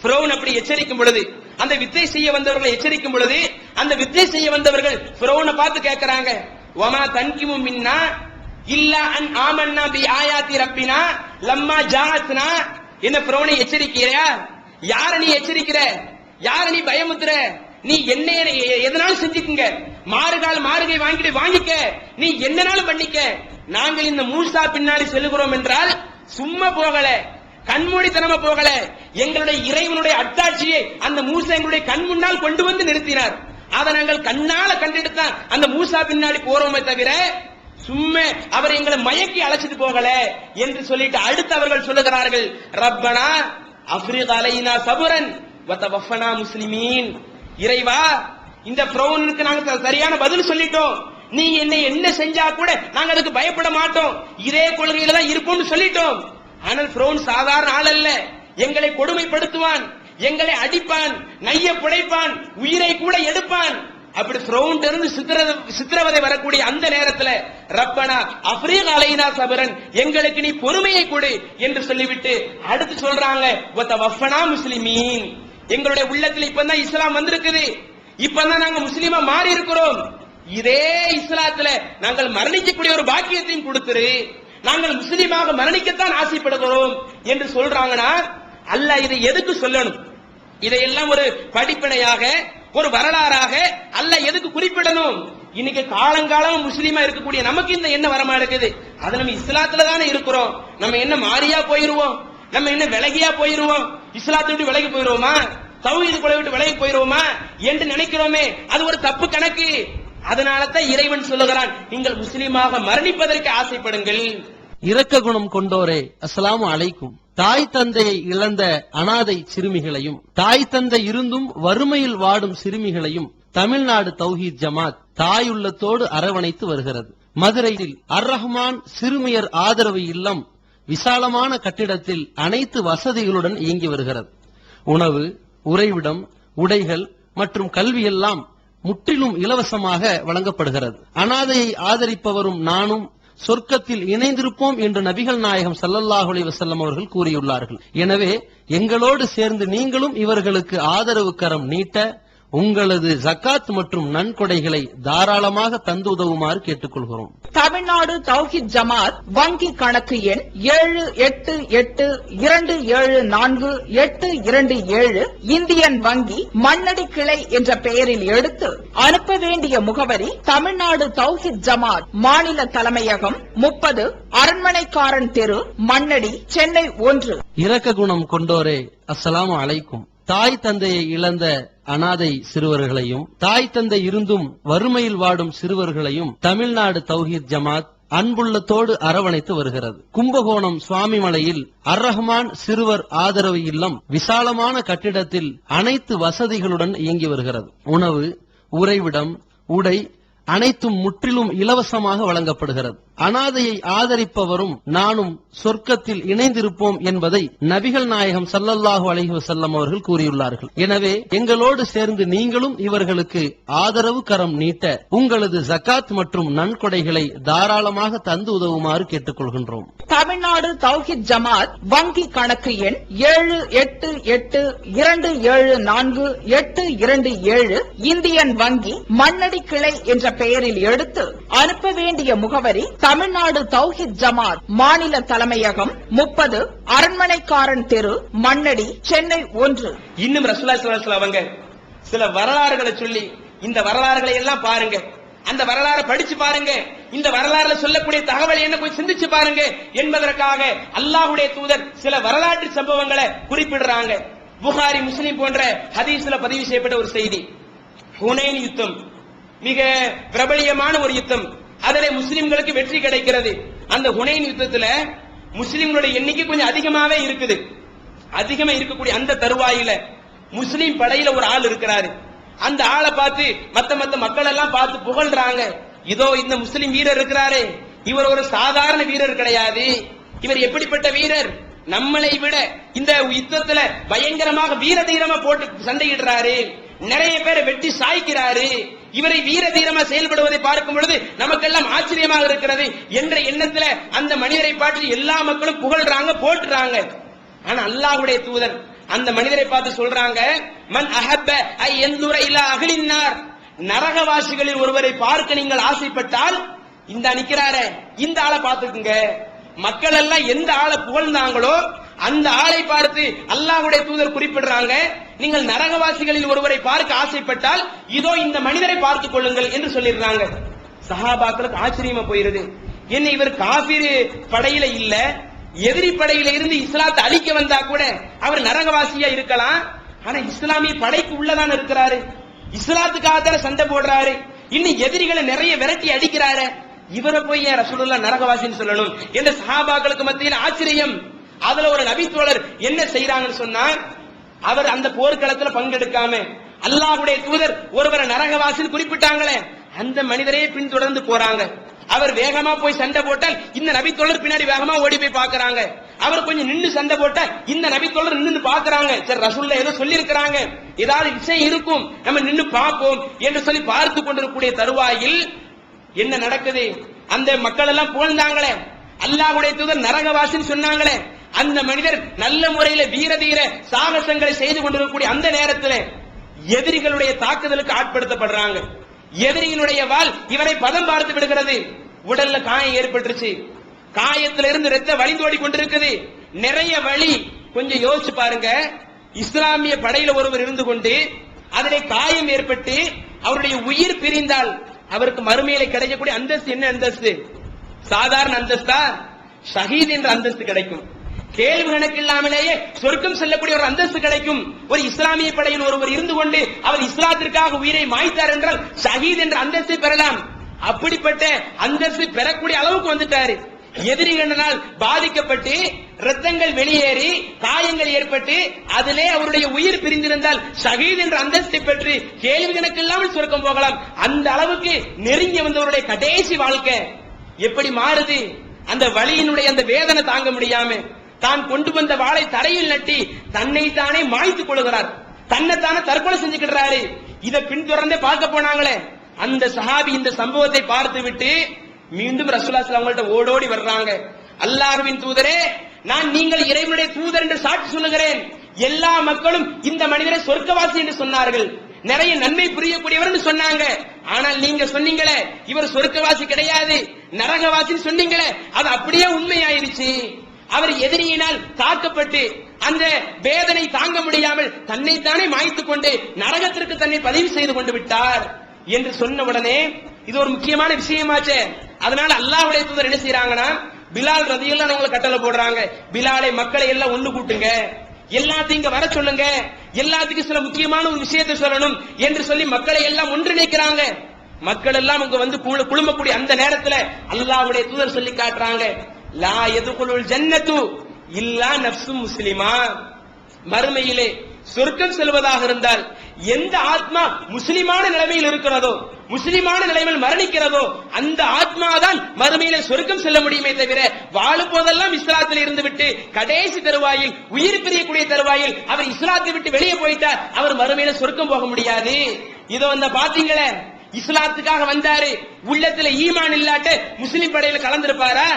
ஃபிரௌன் அப்படி எச்சரிக்கும் பொழுது, அந்த வித்தை செய்ய வந்தவர்களை எச்சரிக்கும் பொழுது, அந்த வித்தை செய்ய வந்தவர்கள் ஃபிரௌனை பார்த்து கேட்கிறாங்க, வமா தன்கிமு மின்னா இல்லா அன் ஆமன்னா பி ஆயாத்தி ரப்பினா லம்மா ஜாஅத்னா. என்ன ஃபிரௌனை எச்சரிக்கிறியா? யார நீ எச்சரிக்கிற? யார நீ பயமுத்துற? நீ என்ன எதனாலும் செஞ்சுக்குங்க, மாறுகை வாங்கிக்க, நீ என்னனாலும் பண்ணிக்க. நாங்கள் இந்த மூசா பின்னாடி செல்கிறோம் என்றால் சும்மா போகல, கண்மூடித்தனமா போகல, எங்களுடைய இறைவனுடைய அத்தாட்சியை அந்த மூசா எங்களுடைய கண் முன்னால் கொண்டு வந்து நிறுத்தினார். அதை நாங்கள் கண்ணால கண்டுட்டு தான் அந்த மூசா பின்னாடி போறோமே தவிர சும்மா அவர் எங்களை மயக்கி அழைச்சிட்டு போகல என்று சொல்லிட்டு அடுத்து அவர்கள் சொல்லுகிறார்கள், ரப்பனா அஃப்ரிக் அலைனா சபுரன் வதவஃபனா முஸ்லிமீன். இறைவா, இந்த ஃபிரௌனுக்கு நாங்க சரியான பதில் சொல்லிட்டோம், நீ என்ன செஞ்சா கூட நாங்க அதுக்கு பயப்பட மாட்டோம், இதே கொள்கையில தான் இருப்போம்னு சொல்லிட்டோம். ஆனால் ஃபிரௌன் சாதாரண ஆள் அல்ல, எங்களை கொடுமைப்படுத்துவான், எங்களை அடிப்பான், நைய புடைப்பான், உயிரை கூட எடுப்பான். அப்படி ஃபிரௌன் இருந்து சித்திரவதை வரக்கூடிய அந்த நேரத்தில் ரப்பனா அஃப்ரீக் அலைனா சபரன், எங்களுக்கு நீ பொறுமையை கொடு என்று சொல்லிவிட்டு அடுத்து சொல்றாங்க, வதவஃபனா முஸ்லிமீன். எங்களுடைய உள்ளத்தில் இப்பதான் இஸ்லாம் வந்திருக்குது, இப்பதான் நாங்க முஸ்லீமா மாறி இருக்கிறோம், இதே இஸ்லாத்துல நாங்கள் மரணிக்கக்கூடிய ஒரு பாக்கியத்தையும் கொடுத்துரு, நாங்கள் முஸ்லீமாக மரணிக்கத்தான் ஆசைப்படுகிறோம் என்று சொல்றாங்கன்னா, அல்லாஹ் இதை எதுக்கு சொல்லணும்? இதையெல்லாம் ஒரு படிப்பினையாக, ஒரு வரலாறாக அல்லாஹ் எதுக்கு குறிப்பிடணும்? இன்னைக்கு காலங்காலம் முஸ்லீமா இருக்கக்கூடிய நமக்கு இந்த எண்ணம் வரமா இருக்குது. அது நம்ம இஸ்லாத்துல தானே இருக்கிறோம், நம்ம என்ன மாறியா போயிருவோம், நம்ம என்ன விலகியா போயிருவோம், இஸ்லாத்தை விட்டு விலகி போயிருவோமா, தௌஹீத் கொள்கை விட்டு விலகி போயிருவோமா என்று நினைக்கிறோமே, அது ஒரு தப்பு கணக்கு. அதனால தான் இறைவன் சொல்லுகிறான், நீங்கள் முஸ்லீமாக மரணிப்பதற்கு ஆசைப்படுங்கள். இரக்க குணம் கொண்டோரே, அஸ்ஸலாமு அலைக்கும். தாய் தந்தையை இழந்த அனாதை சிறுமிகளையும், தாய் தந்தை இருந்தும் வறுமையில் வாடும் சிறுமிகளையும் தமிழ்நாடு தௌஹீத் ஜமாத் தாயுள்ளத்தோடு அரவணைத்து வருகிறது. மதுரையில் அர் ரஹ்மான் சிறுமியர் ஆதரவு இல்லம் விசாலமான கட்டிடத்தில் அனைத்து வசதிகளுடன் இயங்கி வருகிறது. உணவு, உறைவிடம், உடைகள் மற்றும் கல்வியெல்லாம் முற்றிலும் இலவசமாக வழங்கப்படுகிறது. அனாதையை ஆதரிப்பவரும் நானும் சொர்க்கத்தில் இணைந்திருப்போம் என்று நபிகள் நாயகம் ஸல்லல்லாஹு அலைஹி வஸல்லம் அவர்கள் கூறியுள்ளார்கள். எனவே எங்களோடு சேர்ந்து நீங்களும் இவர்களுக்கு ஆதரவு கரம் நீட்ட உங்களது ஜகாத் மற்றும் நன்கொடைகளை தாராளமாக தந்து உதவுமாறு கேட்டுக்கொள்கிறோம். தமிழ்நாடு தௌஹீத் ஜமாத் வங்கி கணக்கு எண் 7882748227 இந்தியன் வங்கி மண்ணடி கிளை என்ற பெயரில் எடுத்து அனுப்ப வேண்டிய முகவரி தமிழ்நாடு தௌஹீத் ஜமாத் மாநில தலைமையகம் 30 அரண்மனைக்காரன் தெரு, மண்ணடி, சென்னை 1. இரக்க குணம் கொண்டோரே, அஸ்ஸலாமு அலைக்கும். தாய் தந்தையை இழந்த அனாதை சிறுவர்களையும், தாய் தந்தை இருந்தும் வறுமையில் வாடும் சிறுவர்களையும் தமிழ்நாடு தௌஹீத் ஜமாத் அன்புள்ளத்தோடு அரவணைத்து வருகிறது. கும்பகோணம் சுவாமிமலையில் அர்-ரஹ்மான் சிறுவர் ஆதரவு இல்லம் விசாலமான கட்டிடத்தில் அனைத்து வசதிகளுடன் இயங்கி வருகிறது. உணவு, உறைவிடம், உடை அனைத்தும் முற்றிலும் இலவசமாக வழங்கப்படுகிறது. அனாதையை ஆதரிப்பவரும் நானும் சொர்க்கத்தில் இணைந்திருப்போம் என்பதை நபிகள் நாயகம் ஸல்லல்லாஹு அலைஹி வஸல்லம் அவர்கள் கூறியுள்ளார்கள். எனவே எங்களோடு சேர்ந்து நீங்களும் இவர்களுக்கு ஆதரவு கரம் நீட்ட உங்களது ஜகாத் மற்றும் நன்கொடைகளை தாராளமாக தந்து உதவுமாறு கேட்டுக்கொள்கின்றோம். தமிழ்நாடு தௌஹீத் ஜமாத் வங்கி கணக்கு எண் 7882748227 இந்தியன் வங்கி மண்ணடி கிளை என்ற பெயரில் எடுத்து அனுப்ப வேண்டிய முகவரி தமிழ்நாடு தௌஹீத் ஜமாத் மாநில தலைமையகம் 30 அரண்மனைக்காரன் தெரு, மண்ணடி, சென்னை 1. இன்னும் ரசூலுல்லாஹி ஸல்லல்லாஹு அலைஹி வஸல்லம் அவங்க சில வரலாறுகளை சொல்லி, இந்த வரலாறுகளை எல்லாம் பாருங்க, அந்த வரலாறை படிச்சு பாருங்க, இந்த வரலாறுல சொல்லக்கூடிய தகவல் என்ன போய் சிந்திச்சு பாருங்க என்பதற்காக அல்லாஹ்வுடைய தூதர் சில வரலாற்று சம்பவங்களை குறிப்பிடுறாங்க. புகாரி, முஸ்லிம் போன்ற ஹதீஸ்ல பதிவு செய்யப்பட்ட ஒரு செய்தி. ஹுனைன் யுத்தம் மிக பிரபலியமான ஒரு யுத்தம். அதிலே முஸ்லிம்களுக்கு வெற்றி கிடைக்கிறது. அந்த ஹுனைன் யுத்தத்துல முஸ்லிம்களுடைய எண்ணிக்கை கொஞ்சம் அதிகமாவே இருக்குது. அதிகமா இருக்கக்கூடிய அந்த தருவாயில முஸ்லிம் படையில ஒரு ஆள் இருக்கிறாரு. அந்த ஆளை பார்த்து மத்த மக்கள் எல்லாம் பார்த்து புகழ்றாங்க. இதோ இந்த முஸ்லிம் வீரர் இருக்கிறாரே, இவர் ஒரு சாதாரண வீரர் கிடையாது. இவர் எப்படிப்பட்ட வீரர், நம்மளை விட இந்த யுத்தத்துல பயங்கரமாக வீர தீரமா போட்டு சண்டையிடுறாரு, நிறைய பேரை வெட்டி சாய்க்கிறாரு, இவரை வீர தீரமா செயல்படுவதை பார்க்கும் பொழுது நமக்கெல்லாம் ஆச்சரியமாக இருக்கிறது என்ற எண்ணத்துல அந்த மனிதரை பார்த்து எல்லா மக்களும் புகழ்றாங்க, போட்டுறாங்க. ஆனா அல்லாஹ்வுடைய தூதர் அந்த மனிதரை பார்த்து சொல்றாங்க, மன் அஹப்ப ஐ யன்துர இலா அஹ்லின் நார், நரகவாசிகளில் ஒருவரை பார்க்க நீங்கள் ஆசைப்பட்டால் இந்த நிக்கிறாரே இந்த ஆளை பார்த்துக்குங்க. மக்கள் எல்லாம் எந்த ஆளை புகழ்ந்தாங்களோ அந்த ஆளை பார்த்து அல்லாஹ்வுடைய தூதர் குறிப்பிடுறாங்க, நீங்கள் நரகவாசிகளில் ஒருவரை பார்க்க ஆசைப்பட்டால் இதோ இந்த மனிதரை பார்த்துக் கொள்ளுங்கள் என்று சொல்லிடுறாங்க. சஹாபாக்களுக்கு ஆச்சரியமா போயிருது. என்ன இவர் காஃபிர் படையில இல்ல, எதிரி படையில இருந்து இஸ்லாத்தை அழிக்க வந்தா கூட அவர் நரகவாசியா இருக்கலாம். ஆனா இஸ்லாமிய படைக்கு உள்ளதான் இருக்கிறாரு, இஸ்லாத்துக்காக சண்டை போடுறாரு, இன்னும் எதிரிகளை நிறைய விரட்டி அடிக்கிறாரு, இவரை போய் ரசூலுல்லாஹ் நரகவாசின்னு சொல்லணும் என்ற சஹாபாக்களுக்கு மத்தியில் ஆச்சரியம். அதுல ஒரு நபி தோழர் என்ன செய்யறாங்கன்னு சொன்னா, அவர் அந்த போர்க்களத்துல பங்கெடுக்காம அல்லாஹ்வுடைய தூதர் ஒருவரை நரகவாசின்னு குறிப்பிட்டாங்களே, அந்த மனிதரையே பின்தொடர்ந்து போறாங்க. அவர் வேகமா போய் சண்டை போட்டால் இந்த நபி தோழர் பின்னாடி வேகமா ஓடி போய் பாக்குறாங்க. அவர் கொஞ்சம் நின்று சண்டை போட்டா இந்த நபி தோழர் நின்று பாக்குறாங்க. சரி, ரசூலுல்லாஹ் ஏதோ சொல்லி இருக்கிறாங்க, ஏதாவது விஷயம் இருக்கும், நம்ம நின்று பார்ப்போம் என்று சொல்லி பார்த்து கொண்டிருக்கூடிய தருவாயில் என்ன நடக்குது, அந்த மக்கள் எல்லாம் புகழ்ந்தாங்களே, அல்லாஹ்வுடைய தூதர் நரகவாசின்னு சொன்னாங்களே, அந்த மனிதர் நல்ல முறையில வீர தீர சாகசங்களை செய்து கொண்டிருக்கக்கூடிய அந்த நேரத்தில் எதிரிகளுடைய தாக்குதலுக்கு ஆட்படுத்தப்படுறாங்க. எதிரியினுடைய வாள் இவரை பதம் பார்த்து விடுகிறது. உடல்ல காயம் ஏற்பட்டுருச்சு, காயத்திலிருந்து ரத்தம் வழிந்தோடி கொண்டிருக்குது, நிறைய வலி. கொஞ்சம் யோசிச்சு பாருங்க, இஸ்லாமிய படையில ஒருவர் இருந்து கொண்டு அதிலே காயம் ஏற்பட்டு அவருடைய உயிர் பிரிந்தால் அவருக்கு மறுமையில கிடைக்கக்கூடிய அந்தஸ்து என்ன அந்தஸ்து? சாதாரண அந்தஸ்தா? ஷஹீத் என்ற அந்தஸ்து கிடைக்கும். கேள்வி கணக்கு இல்லாமலேயே சொர்க்கம் செல்லக்கூடிய ஒரு அந்தஸ்து கிடைக்கும். ஒரு இஸ்லாமிய படையில் ஒருவர் இருந்து கொண்டு அவர் இஸ்லாத்திற்காக உயிரை மாய்த்தார் என்றால் ஷஹீத் என்ற அந்தஸ்தை பெறலாம். அப்படிப்பட்ட அந்தஸ்து பெறக்கூடிய அளவுக்கு வந்துட்டாரு. எதிரிகளினால் பாதிக்கப்பட்டு ரத்தங்கள் வெளியேறி காயங்கள் ஏற்பட்டு அதிலே அவருடைய உயிர் பிரிந்திருந்தால் ஷஹீத் என்ற அந்தஸ்தை பெற்று கேள்வி கணக்கு இல்லாமல் சொர்க்கம் போகலாம். அந்த அளவுக்கு நெருங்கி வந்தவருடைய கடைசி வாழ்க்கை எப்படி மாறுது? அந்த வலியினுடைய அந்த வேதனை தாங்க முடியாம தான் கொண்டு வந்த வாளை தரையில் நட்டி தன்னை தானே மாய்த்துக் கொள்கிறார், தன்னைத்தானே தற்கொலை செஞ்சுக்கிறாரு. இதை பின்தொடர்ந்தே பார்க்க போனாங்களே அந்த சஹாபி இந்த சம்பவத்தை பார்த்து விட்டு மீண்டும் ரசூலுல்லாஹி ஸல்லல்லாஹு அலைஹி வஸல்லம் ஓடோடி வர்றாங்க. அல்லாஹ்வின் தூதரே, நான் நீங்கள் இறைவனுடைய தூதர் என்று சாட்சி சொல்லுகிறேன். எல்லா மக்களும் இந்த மனிதரை சொர்க்கவாசி என்று சொன்னார்கள், நிறைய நன்மை புரியக்கூடியவர் சொன்னாங்க. ஆனால் நீங்க சொன்னீங்களே இவர் சொர்க்கவாசி கிடையாது, நரகவாசின்னு சொன்னீங்களே, அது அப்படியே உண்மையாயிருச்சு. அவர் எதிரியினால் தாக்கப்பட்டு அந்த வேதனை தாங்க முடியாமல் தன்னைத்தானே மாய்த்துக் கொண்டு நரகத்திற்கு தன்னை பதிவு செய்து கொண்டு விட்டார் என்று சொன்ன உடனே இது ஒரு முக்கியமான விஷயமாச்சே. அதனால அல்லாஹ்வுடைய தூதர் என்ன செய்யறாங்கன்னா, பிலால் ரலியல்லாஹு அன்ஹு கட்டளை போடுறாங்க, பிலாலை மக்களை எல்லாம் ஒண்ணு கூட்டுங்க, எல்லாத்தையும் இங்க வர சொல்லுங்க, எல்லாத்துக்கும் சில முக்கியமான ஒரு விஷயத்தை சொல்லணும் என்று சொல்லி மக்களை எல்லாம் ஒன்றிணைக்கிறாங்க. மக்கள் எல்லாம் இங்க வந்து குழுமக்கூடிய அந்த நேரத்துல அல்லாஹ்வுடைய தூதர் சொல்லி காட்டுறாங்க, லா யதுகுலுல் ஜன்னத்து இல்லா நஃப்சும் முஸ்லிமா. மறுமையிலே சொர்க்கம் செல்வதாக இருந்தால் எந்த ஆத்மா முஸ்லிமான நிலைமையில் இருக்கிறதோ, முஸ்லிமான நிலைமையில் மரணிக்கிறதோ அந்த ஆத்மா தான் மறுமையிலே சொர்க்கம் செல்ல முடியுமே தவிர வாழும் போதெல்லாம் இஸ்லாத்தில் இருந்து விட்டு கடைசி தருவாயில் உயிர் பிரியக்கூடிய தருவாயில் அவர் இஸ்லாத்தை விட்டு வெளியே போயிட்டார், அவர் மறுமையில சொர்க்கம் போக முடியாது. இதோ இந்த பாத்தீங்களே, இஸ்லாத்துக்காக வந்தாரு, உள்ளத்துல ஈமான் இல்லாட்ட முஸ்லிம் படையில கலந்திருப்பாரா?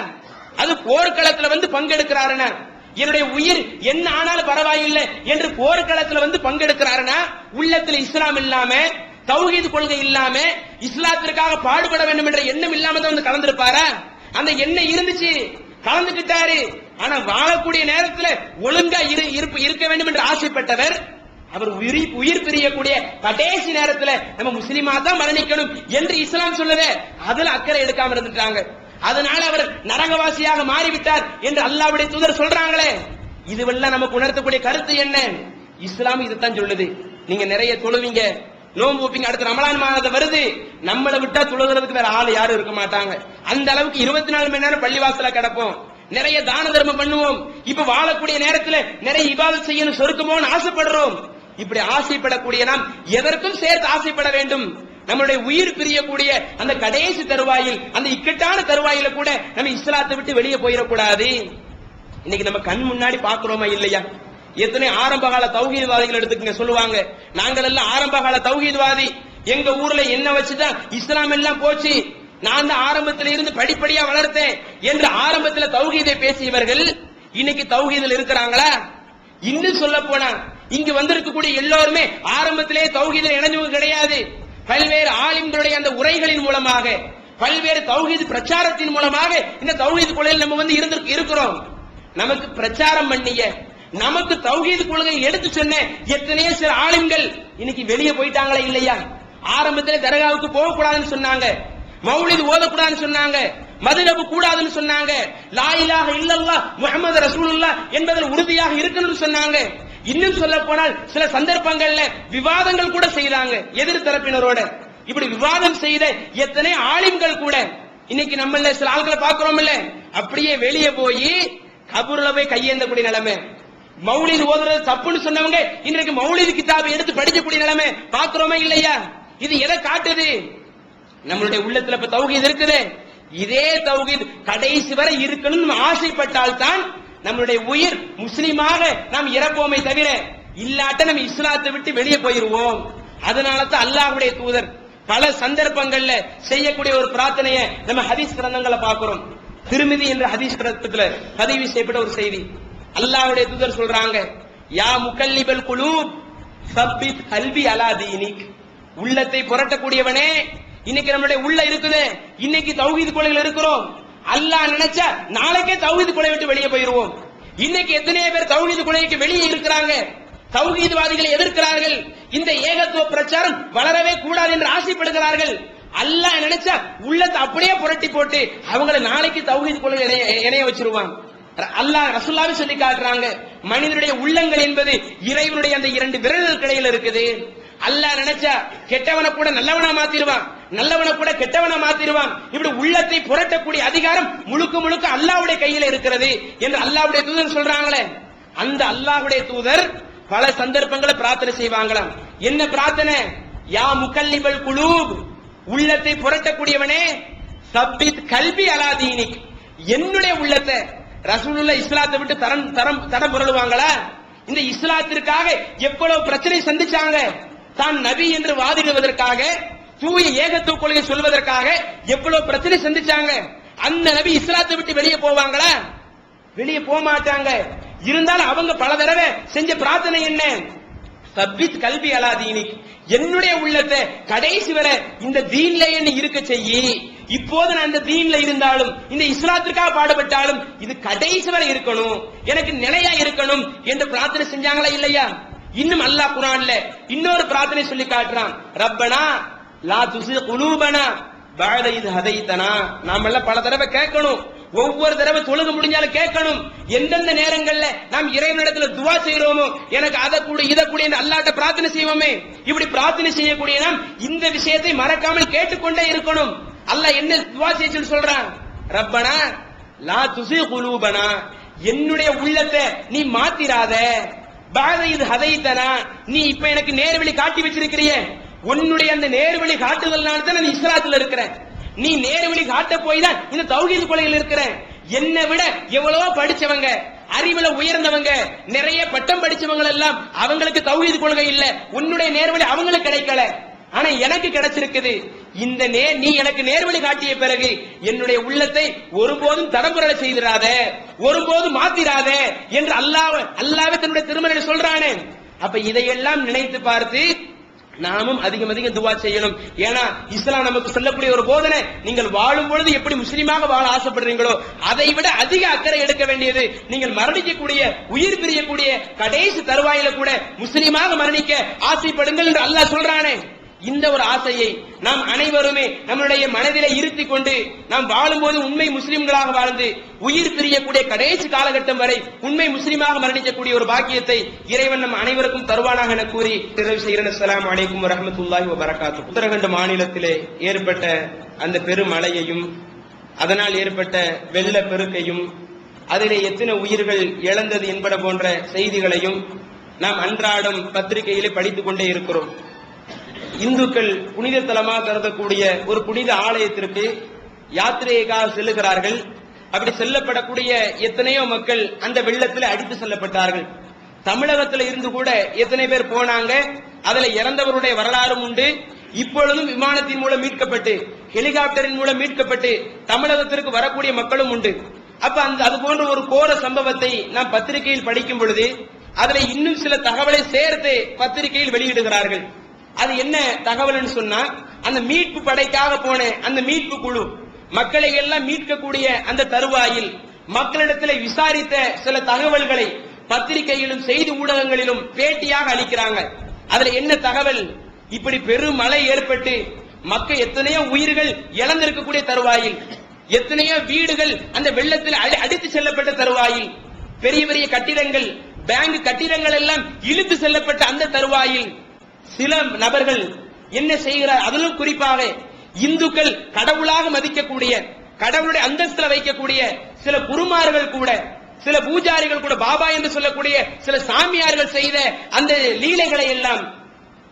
அது போர்க்களத்துல வந்து பங்கெடுக்கிறாருன்னா, என்னுடைய உயிர் என்ன ஆனாலும் பரவாயில்லை என்று போர்க்களத்துல வந்து பங்கெடுக்கிறாருன்னா, உள்ளத்துல இஸ்லாம் இல்லாம, தௌஹீத் கொள்கை இல்லாம, இஸ்லாத்திற்காக பாடுபட வேண்டும் என்ற எண்ணம் இல்லாம தான் வந்து கலந்திருப்பாரா? அந்த எண்ணம் இருந்துச்சு, கலந்துக்கிட்டாரு. ஆனா வாழக்கூடிய நேரத்துல ஒழுங்கா இருக்க வேண்டும் என்று ஆசைப்பட்டவர், அவர் உயிர் பிரியக்கூடிய கடைசி நேரத்துல நம்ம முஸ்லிமா தான் மரணிக்கணும் என்று இஸ்லாம் சொல்லுது, அதுல அக்கறை எடுக்காம இருந்துட்டாங்க. அதனால அவர் நரகவாசியாக மாறிவிட்டார் என்று அல்லாஹ்வுடைய தூதர் சொல்றாங்களே. இதுவெல்லாம் நமக்கு உணர்த்தக்கூடிய கருத்து என்ன? இஸ்லாம் இதுதான் சொல்லுது. நீங்க நிறைய தொழுவீங்க, நோன்பு வைப்பீங்க, அடுத்த ரமலான் மாதம் வருது, நம்மளை விட்டா தொழுகிறதுக்கு வேற ஆள் யாரும் இருக்க மாட்டாங்க. அந்த அளவுக்கு 24 மணி நேரம் பள்ளிவாசல கிடப்போம், நிறைய தான தர்மம் பண்ணுவோம். இப்ப வாழக்கூடிய நேரத்துல நிறைய இபாதத் செய்யணும், சொர்க்கமோன்னு ஆசைப்படுறோம். இப்படி ஆசைப்படக்கூடிய நாம் எதற்கும் சேர்த்து ஆசைப்பட வேண்டும். நம்மளுடைய உயிர் பிரியக்கூடிய அந்த கடைசி தருவாயில், அந்த இக்கட்டான தருவாயில கூட நம்ம இஸ்லாத்தை விட்டு வெளியே போயிடக்கூடாது. இன்னைக்கு நம்ம கண் முன்னாடி பாக்குறோமா இல்லையா? எத்தனை ஆரம்பகால தௌஹீத்வாதிகள் எடுத்துக்கங்க, சொல்லுவாங்க நாங்கள் எல்லாம் ஆரம்பகால தௌஹீத்வாதி, எங்க ஊர்ல என்ன வச்சுதான் இஸ்லாம் எல்லாம் போச்சு, நான் தான் ஆரம்பத்தில் இருந்து படிப்படியா வளர்த்தேன் என்று ஆரம்பத்தில் தௌஹீதை பேசியவர்கள் இன்னைக்கு தௌஹீதில் இருக்கிறாங்களா? இன்னும் சொல்ல போனா இங்கு வந்திருக்கக்கூடிய எல்லோருமே ஆரம்பத்திலே தௌஹீதில் இணைஞ்சவங்க கிடையாது. பல்வேறு ஆலிம்களுடைய அந்த உரைகளின் மூலமாக, பல்வேறு தௌஹீத் பிரச்சாரத்தின் மூலமாக இந்த தௌஹீத் கொள்கையில் நம்ம வந்து இருக்கிறோம். நமக்கு பிரச்சாரம் பண்ணிய, நமக்கு தௌஹீத் கொள்கையை எடுத்து சொன்ன எத்தனையோ சில ஆலிம்கள் இன்னைக்கு வெளியே போயிட்டாங்களா இல்லையா? ஆரம்பத்தில் தர்காவுக்கு போக கூடாதுன்னு சொன்னாங்க, மௌலித் ஓதக்கூடாதுன்னு சொன்னாங்க, மதுஹப் கூடாதுன்னு சொன்னாங்க, லா இலாஹ இல்லல்லாஹ் முஹம்மது ரசூலுல்லாஹ் என்பதில் உறுதியாக இருக்கணும்னு சொன்னாங்க. இன்னும் சொல்ல போனால் சில சந்தர்ப்பங்கள்ல விவாதங்கள் கூட செய்தாங்க எதிர் தரப்பினரோட. இப்படி விவாதம் செய்த எத்தனை ஆலிம்கள் கூட இன்னைக்கு நம்மள சில ஆட்களை பாக்குறோம் இல்ல, அப்படியே வெளியே போய் கபூர்ல போய் கையேந்தக்கூடிய நிலைமை. மௌலித் ஓதுறது தப்புன்னு சொன்னவங்க இன்றைக்கு மௌலித் கிதாபை எடுத்து படிக்கக்கூடிய நிலைமை பாக்குறோமா இல்லையா? இது எதை காட்டுது? நம்மளுடைய உள்ளத்துல இப்ப தௌஹீத் இருக்குது. இதே தௌஹீத் கடைசி வரை இருக்கணும்னு ஆசைப்பட்டால் தான் நம்மளுடைய உயிர் முஸ்லிமாக நாம் இறப்போமே தவிர இல்லாட்ட நம்ம இஸ்லாத்தை விட்டு வெளியே போயிருவோம். அதனால தான் அல்லாஹ்வுடைய தூதர் பல சந்தர்ப்பங்கள்ல செய்யக்கூடிய ஒரு பிரார்த்தனையை நம்ம ஹதீஸ் கிரந்தங்களை பார்க்கிறோம். திருமிதி என்ற ஹதீஸ் கிரந்தத்துல பதிவு செய்யப்பட்ட ஒரு செய்தி. அல்லாஹ்வுடைய தூதர் சொல்றாங்க, யா முகல்லிபல் குலூப் சப்பித் கல்வி அலா தீனிக். உள்ளத்தை புரட்டக்கூடியவனே, இன்னைக்கு நம்மளுடைய உள்ள இருக்குது, இன்னைக்கு தௌஹீத் கொள்கையில் இருக்கிறோம், அல்லாஹ் நினைச்சா நாளைக்கே தௌஹீத் கொள்கை விட்டு வெளியே போயிருவோம். இன்னைக்கு எத்தனையோ பேர் தௌஹீத் கொள்கைக்கு வெளியே இருக்கிறாங்க, தௌஹீத்வாதிகளை எதிர்க்கிறார்கள், இந்த ஏகத்துவ பிரச்சாரம் வளரவே கூடாது என்று ஆசைப்படுகிறார்கள். அல்லாஹ் நினைச்சா உள்ளத்தை அப்படியே புரட்டி போட்டு அவங்களை நாளைக்கு தௌஹீத் கொள்கை இணைய வச்சிருவான். அல்லாஹ் ரசூலுல்லாஹி சொல்லி காட்டுறாங்க, மனிதனுடைய உள்ளங்கள் என்பது இறைவனுடைய அந்த 2 விரல்களுக்கு இடையில இருக்குது. அல்லாஹ் நினைச்சா கெட்டவனை கூட நல்லவனா மாத்திடுவான், நல்லவனை கூட கெட்டவனா மாத்திடுவான். இப்படி உள்ளத்தை புரட்டக்கூடிய அதிகாரம் முழுக்க முழுக்க அல்லாஹ்வுடைய கையில இருக்கிறது என்று அல்லாஹ்வுடைய தூதர் சொல்றாங்களே. அந்த அல்லாஹ்வுடைய தூதர் பல சந்தர்ப்பங்களை பிரார்த்தனை செய்வாங்களாம். என்ன பிரார்த்தனை? யா முகல்லிபல் குலூப், உள்ளத்தை புரட்டக்கூடியவனே, சப்பித் கல்வி அலா தீனிக், என்னுடைய உள்ளத்தை. ரசூலுல்லாஹ் இஸ்லாத்தை விட்டு தடம் புரளுவாங்களா? இந்த இஸ்லாத்திற்காக எவ்வளவு பிரச்சனை சந்திச்சாங்க. தான் நபி என்று வாதிடுவதற்காக, தூய ஏகத்துவ கொள்கை சொல்வதற்காக எவ்வளவு பிரச்சனை சந்திச்சாங்க. அந்த நபி இஸ்லாத்தை விட்டு வெளியே போவாங்களா? வெளியே போக மாட்டாங்க. இருந்தாலும் அவங்க பல தடவை செஞ்ச பிரார்த்தனை என்ன? சப்பித் கல்வி அலா தீனிக், என்னுடைய உள்ளத்தை கடைசி வரை இந்த தீன்ல என்ன இருக்க செய்யி. இப்போது நான் இந்த தீன்ல இருந்தாலும், இந்த இஸ்லாத்திற்காக பாடுபட்டாலும் இது கடைசி வரை இருக்கணும், எனக்கு நிலையா இருக்கணும் என்று பிரார்த்தனை செஞ்சாங்களா இல்லையா? இன்னும் அல்லாஹ் குர்ஆன்ல இன்னொரு பிரார்த்தனை சொல்லி காட்டுறான், ரப்பனா லா துஸிக் குலூபனா பஅத இத் ஹதைதனா. நாம எல்லாம் பல தடவை கேட்கணும், ஒவ்வொரு தடவை தொழுக முடிஞ்சாலும் கேட்கணும். எந்தெந்த நேரங்கள்ல நாம் இறைவனிடத்துல துவா செய்யறோமோ, எனக்கு அதை கூட இதை கூட அல்லாஹ்ட்ட பிரார்த்தனை செய்வோமே, இப்படி பிரார்த்தனை செய்யக்கூடிய நாம் இந்த விஷயத்தை மறக்காமல் கேட்டுக்கொண்டே இருக்கணும். அல்லாஹ் என்ன துவா செய்ய சொல்றான்? ரப்பனா லா துஸி குலூபனா, என்னுடைய உள்ளத்தை நீ மாத்திராத, பாத இது ஹதைத்தனா, நீ இப்ப எனக்கு நேர்வழி காட்டி வச்சிருக்கிறிய, உன்னுடைய அந்த நேர்வழி காட்டுதல்னால தான் நான் இஸ்லாத்துல இருக்கிறேன். நீ நேர்வழி காட்ட போய் தான் இந்த தௌஹீத் கொலையில் இருக்கிறேன். என்னை விட எவ்வளவோ படிச்சவங்க, அறிவுல உயர்ந்தவங்க, நிறைய பட்டம் படிச்சவங்க எல்லாம் அவங்களுக்கு தௌஹீத் கொள்கை இல்ல, உன்னுடைய நேர்வழி அவங்களுக்கு கிடைக்கல, ஆனா எனக்கு கிடைச்சிருக்குது. இந்த நீ எனக்கு நேர்வழி காட்டிய பிறகு என்னுடைய உள்ளத்தை ஒருபோதும் தடம்புரள செய்திராத, ஒருபோதும் மாத்திராத என்று அல்லாஹ்வே தன்னுடைய திருமறையில் சொல்றானே. அப்ப இதையெல்லாம் நினைத்து பார்த்து நாமும் அதிகம் அதிகம் துவா செய்யணும். ஏன்னா இஸ்லாம் நமக்கு சொல்லக்கூடிய ஒரு போதனை, நீங்கள் வாழும் பொழுது எப்படி முஸ்லீமாக வாழ ஆசைப்படுறீங்களோ அதை விட அதிக அக்கறை எடுக்க வேண்டியது நீங்கள் மரணிக்கக்கூடிய, உயிர் பிரியக்கூடிய கடைசி தருவாயில கூட முஸ்லீமாக மரணிக்க ஆசைப்படுங்கள் என்று அல்லாஹ் சொல்றானே. இந்த ஒரு ஆசையை நாம் அனைவருமே நம்மளுடைய மனதிலே இருத்திக் கொண்டு நாம் வாழும்போது உண்மை முஸ்லிம்களாக வாழ்ந்து உயிர் பிரியக்கூடிய கடைசி காலகட்டம் வரை உண்மை முஸ்லிமாக மரணிக்கக்கூடிய ஒரு பாக்கியத்தை இறைவன் நம் அனைவருக்கும் தருவானாக என கூறி நிறைவு செய்கிறேன். அஸ்ஸலாமு அலைக்கும் வரஹ்மத்துல்லாஹி வபரகாத்துஹு. உத்தரகண்ட் மாநிலத்திலே ஏற்பட்ட அந்த பெருமழையையும் அதனால் ஏற்பட்ட வெள்ள பெருக்கையும் அதிலே எத்தனை உயிர்கள் இழந்தது என்பன போன்ற செய்திகளையும் நாம் அன்றாடம் பத்திரிகையிலே படித்துக் கொண்டே இருக்கிறோம். இந்துக்கள் புனித தலமாக கருதக்கூடிய ஒரு புனித ஆலயத்திற்கு யாத்திரைக்காக செல்லுகிறார்கள். அப்படி செல்லப்படக்கூடிய எத்தனையோ மக்கள் அந்த வெள்ளத்தில் அடித்து செல்லப்பட்டார்கள். தமிழகத்தில் இருந்து கூட எத்தனை பேர் போனாங்க, அதுல இறந்தவருடைய வரலாறும் உண்டு. இப்பொழுதும் விமானத்தின் மூலம் மீட்கப்பட்டு, ஹெலிகாப்டரின் மூலம் மீட்கப்பட்டு தமிழகத்திற்கு வரக்கூடிய மக்களும் உண்டு. அப்ப அது போன்ற ஒரு கோர சம்பவத்தை நாம் பத்திரிகையில் படிக்கும் பொழுது அதுல இன்னும் சில தகவலை சேர்த்து பத்திரிகையில் வெளியிடுகிறார்கள். அது என்ன தகவல்னு சொன்னா, அந்த மீட்பு படைக்காக போன அந்த மீட்பு குழு மக்களை எல்லாம் மீட்கக்கூடிய அந்த தருவாயில் மக்களிடத்தில் விசாரித்த சில தகவல்களை பத்திரிகையிலும் செய்தி ஊடகங்களிலும் பேட்டியாக அளிக்கிறாங்க. அதுல என்ன தகவல்? இப்படி பெரும் மழை ஏற்பட்டு மக்கள் எத்தனையோ உயிர்கள் இழந்திருக்கக்கூடிய தருவாயில், எத்தனையோ வீடுகள் அந்த வெள்ளத்தில் அடித்து செல்லப்பட்ட தருவாயில், பெரிய பெரிய கட்டிடங்கள், பேங்க் கட்டிடங்கள் எல்லாம் இழுத்து செல்லப்பட்ட அந்த தருவாயில் சில நபர்கள் என்ன செய்கிறார்? அதிலும் குறிப்பாக இந்துக்கள் கடவுளாக மதிக்கக்கூடிய, கடவுளுடைய அந்தஸ்துல வைக்கக்கூடிய சில குருமார்கள் கூட, சில பூஜாரிகள் கூட, பாபா என்று சொல்லக்கூடிய சில சாமியார்கள் செய்த அந்த லீலைகளை எல்லாம்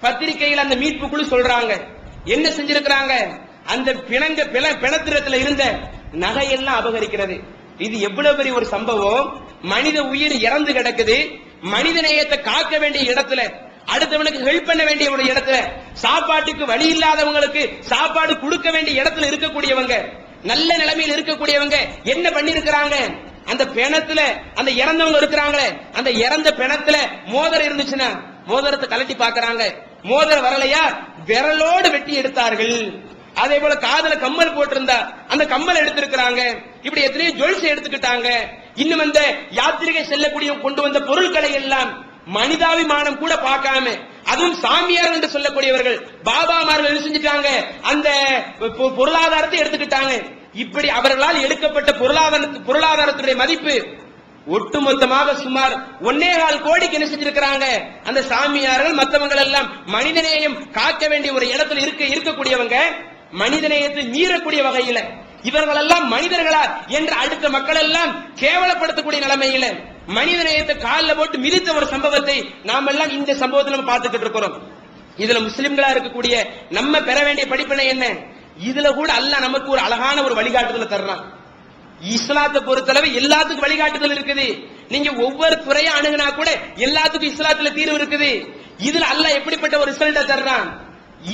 பத்திரிகையில் அந்த மீட்பு குழு சொல்றாங்க. என்ன செஞ்சிருக்கிறாங்க? அந்த பிணத்திரத்தில் இருந்த நகையெல்லாம் அபகரிக்கிறது. இது எவ்வளவு பெரிய ஒரு சம்பவம்! மனித உயிர் இறந்து கிடக்குது, மனித நேயத்தை காக்க வேண்டிய இடத்துல, அடுத்தவனுக்கு ஹெல்ப் பண்ண வேண்டிய ஒரு இடத்துல, சாப்பாட்டுக்கு வழி இல்லாதவங்களுக்கு சாப்பாடு கொடுக்க வேண்டிய இடத்துல இருக்கக்கூடியவங்க, நல்ல நிலைமையில் இருக்கக்கூடியவங்க என்ன பண்ணி இருக்கிறாங்க? அந்த பிணத்துல அந்த இறந்தவங்க இருக்கிறாங்களே, அந்த இறந்த பிணத்துல மோதிரம் இருந்துச்சுன்னா மோதிரத்தை கலட்டி பாக்குறாங்க. மோதிரம் வரலையா விரலோடு வெட்டி எடுத்தார்கள். அதே போல காதல கம்மல் போட்டிருந்தா அந்த கம்மல் எடுத்திருக்கிறாங்க. இப்படி எத்தனையோ ஜுவல்ஸ் எடுத்துக்கிட்டாங்க. இன்னும் அந்த யாத்திரிகை செல்லக்கூடிய கொண்டு வந்த பொருட்களை எல்லாம் மனிதாபிமானம் கூட பார்க்காம, அதுவும் சாமியார் என்று சொல்லக்கூடியவர்கள், பாபாமார்கள் என்ன செஞ்சுட்டாங்க? அந்த பொருளாதாரத்தை எடுத்துக்கிட்டாங்க. இப்படி அவர்களால் எடுக்கப்பட்ட பொருளாதாரத்துடைய மதிப்பு ஒட்டுமொத்தமாக சுமார் 1.25 கோடிக்கு என்ன செஞ்சிருக்கிறாங்க? அந்த சாமியார்கள் மற்றவங்க எல்லாம் மனிதநேயம் காக்க வேண்டிய ஒரு இடத்துல இருக்கக்கூடியவங்க மனிதநேயத்தை மீறக்கூடிய வகையில இவர்கள் எல்லாம் மனிதர்களா என்று அடுத்த மக்கள் எல்லாம் கேவலப்படுத்தக்கூடிய நிலைமையில மனிதநேயத்தை காலில் போட்டு மிதித்த ஒரு சம்பவத்தை நாம் எல்லாம் இந்த சம்பவத்தில் நம்ம பார்த்துக்கிட்டு இருக்கிறோம். இதுல முஸ்லிம்களா இருக்கக்கூடிய நம்ம பெற வேண்டிய படிப்பினை என்ன? இதுல கூட அல்லாஹ் நமக்கு ஒரு அழகான ஒரு வழிகாட்டுதல் தர்றான். இஸ்லாத்தை பொறுத்தளவு எல்லாத்துக்கும் வழிகாட்டுதல் இருக்குது. நீங்க ஒவ்வொரு துறையை அணுகுனா கூட எல்லாத்துக்கும் இஸ்லாத்துல தீர்வு இருக்குது. இதுல அல்லாஹ் எப்படிப்பட்ட ஒரு ரிசல்ட்டை தர்றான்?